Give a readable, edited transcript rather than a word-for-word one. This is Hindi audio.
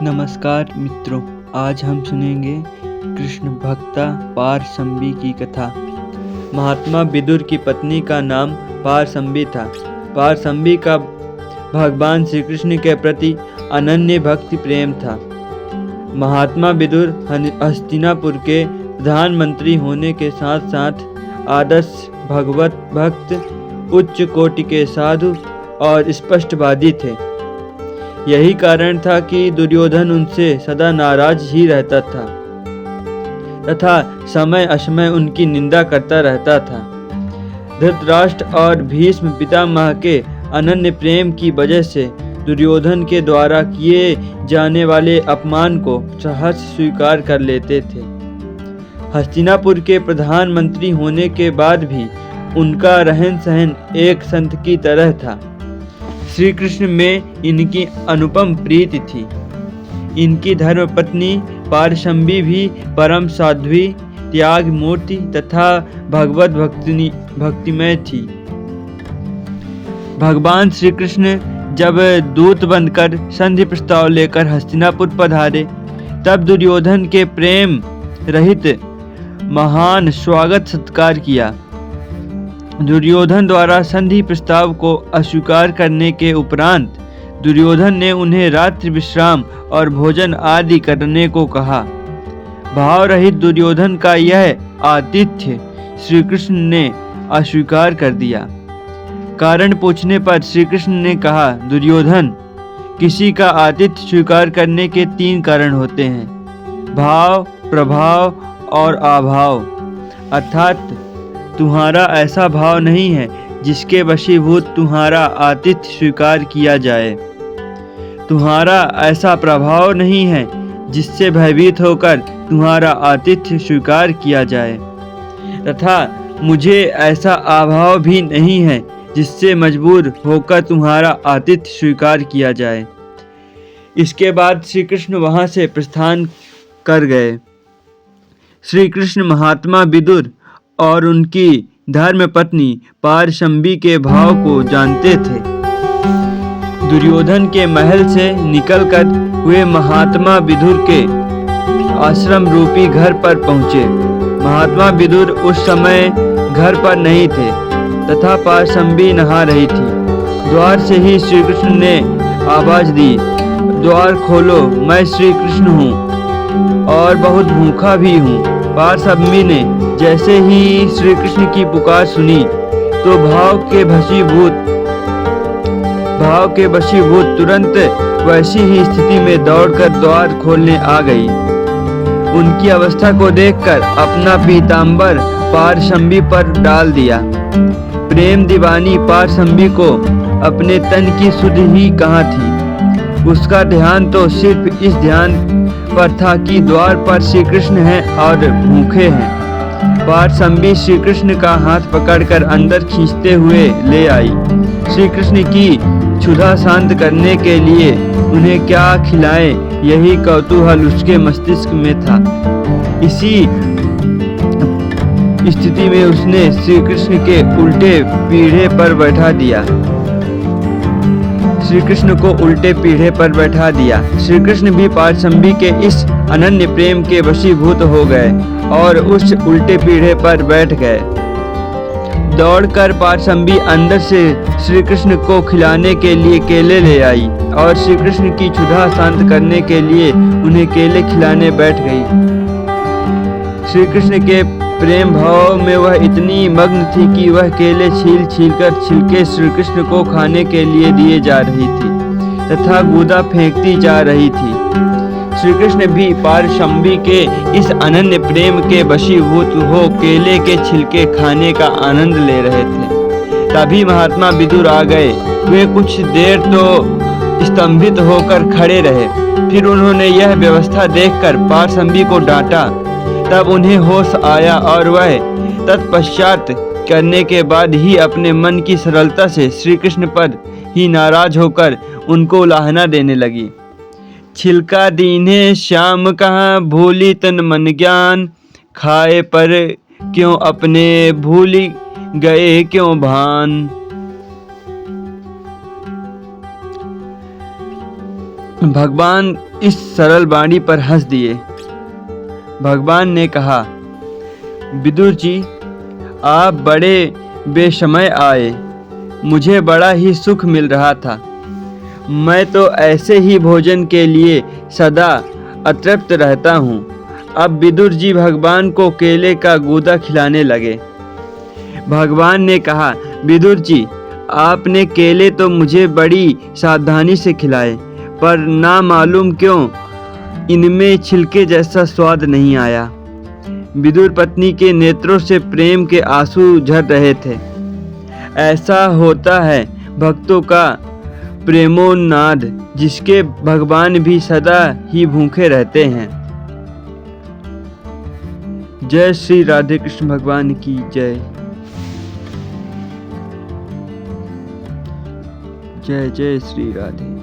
नमस्कार मित्रों, आज हम सुनेंगे कृष्ण भक्ता पारसंबी की कथा। महात्मा विदुर की पत्नी का नाम पारसंबी था। पारसंबी का भगवान श्री कृष्ण के प्रति अनन्य भक्ति प्रेम था। महात्मा विदुर हस्तिनापुर के प्रधानमंत्री होने के साथ साथ आदर्श भगवत भक्त, उच्च कोटि के साधु और स्पष्टवादी थे। यही कारण था कि दुर्योधन उनसे सदा नाराज ही रहता था तथा समय अशमय उनकी निंदा करता रहता था। धृतराष्ट्र और भीष्म पितामह के अनन्य प्रेम की वजह से दुर्योधन के द्वारा किए जाने वाले अपमान को सहर्ष स्वीकार कर लेते थे। हस्तिनापुर के प्रधानमंत्री होने के बाद भी उनका रहन सहन एक संत की तरह था। श्री कृष्ण में इनकी अनुपम प्रीति थी। इनकी धर्मपत्नी पारसंबी भी परम साध्वी, त्याग मूर्ति तथा भगवत भक्तिमय थी। भगवान श्री कृष्ण जब दूत बनकर संधि प्रस्ताव लेकर हस्तिनापुर पधारे, तब दुर्योधन के प्रेम रहित महान स्वागत सत्कार किया। दुर्योधन द्वारा संधि प्रस्ताव को अस्वीकार करने के उपरांत दुर्योधन ने उन्हें रात्रि विश्राम और भोजन आदि करने को कहा। भाव रहित दुर्योधन का यह आतिथ्य श्री कृष्ण ने अस्वीकार कर दिया। कारण पूछने पर श्री कृष्ण ने कहा, दुर्योधन, किसी का आतिथ्य स्वीकार करने के 3 कारण होते हैं: भाव, प्रभाव और अभाव। अर्थात तुम्हारा ऐसा भाव नहीं है जिसके वशीभूत तुम्हारा आतिथ्य स्वीकार किया जाए। तुम्हारा ऐसा प्रभाव नहीं है जिससे भयभीत होकर तुम्हारा आतिथ्य स्वीकार किया जाए, तथा मुझे ऐसा अभाव भी नहीं है जिससे मजबूर होकर तुम्हारा आतिथ्य स्वीकार किया जाए। इसके बाद श्री कृष्ण वहां से प्रस्थान कर गए। श्री कृष्ण महात्मा विदुर और उनकी धर्मपत्नी पारसंबी के भाव को जानते थे। दुर्योधन के महल से निकलकर वे महात्मा विदुर के आश्रम रूपी घर पर पहुँचे। महात्मा विदुर उस समय घर पर नहीं थे तथा पारसंबी नहा रही थी। द्वार से ही श्री कृष्ण ने आवाज दी, द्वार खोलो, मैं श्री कृष्ण हूँ और बहुत भूखा भी हूँ। पारसंबी ने जैसे ही श्री कृष्ण की पुकार सुनी तो भाव के वशीभूत तुरंत वैसी ही स्थिति में दौड़कर द्वार खोलने आ गई। उनकी अवस्था को देखकर अपना पीतांबर पारसंबी पर डाल दिया। प्रेम दीवानी पारसंबी को अपने तन की सुध ही कहाँ थी। उसका ध्यान तो सिर्फ इस ध्यान पर था कि द्वार पर श्री कृष्ण हैं और भूखे हैं। पारसंबी श्री कृष्ण का हाथ पकड़कर अंदर खींचते हुए ले आई। श्री कृष्ण की क्षुधा शांत करने के लिए उन्हें क्या खिलाएं, यही कौतूहल उसके मस्तिष्क में था। इसी स्थिति में उसने श्री कृष्ण के उल्टे पीढ़े पर बैठा दिया। श्री कृष्ण को उल्टे पीढ़े पर बैठा दिया। श्री कृष्ण भी पारसंबी के इस अनन्य प्रेम के वशीभूत हो गए और उस उल्टे पीढ़े पर बैठ गए। दौड़कर पारसंबी अंदर से श्री कृष्ण को खिलाने के लिए केले ले आई और श्री कृष्ण की क्षुधा शांत करने के लिए उन्हें केले खिलाने बैठ गई। श्री कृष्ण के प्रेम भाव में वह इतनी मग्न थी कि वह केले छील कर छिलके श्री कृष्ण को खाने के लिए दिए जा रही थी तथा गूदा फेंकती जा रही थी। श्री कृष्ण भी पारसंबी के इस अनन्य प्रेम के वशीभूत हो केले के छिलके खाने का आनंद ले रहे थे। तभी महात्मा विदुर आ गए। वे कुछ देर तो स्तंभित होकर खड़े रहे, फिर उन्होंने यह व्यवस्था देखकर पारसंबी को डांटा। तब उन्हें होश आया और वह तत्पश्चात करने के बाद ही अपने मन की सरलता से श्री कृष्ण पर ही नाराज होकर उनको उलाहना देने लगी। छिलका दीन्हे श्याम कहाँ, भूली तन मन ज्ञान, खाए पर क्यों अपने, भूली गए क्यों भान। भगवान इस सरल वाणी पर हंस दिए। भगवान ने कहा, विदुर जी, आप बड़े बेसमय आए। मुझे बड़ा ही सुख मिल रहा था। मैं तो ऐसे ही भोजन के लिए सदा अतृप्त रहता हूँ। अब विदुर जी भगवान को केले का गूदा खिलाने लगे। भगवान ने कहा, विदुर जी, आपने केले तो मुझे बड़ी सावधानी से खिलाए, पर ना मालूम क्यों इनमें छिलके जैसा स्वाद नहीं आया। विदुर पत्नी के नेत्रों से प्रेम के आंसू झर रहे थे। ऐसा होता है भक्तों का प्रेमोन्नाद, जिसके भगवान भी सदा ही भूखे रहते हैं। जय श्री राधे कृष्ण भगवान की जय। जय जय श्री राधे।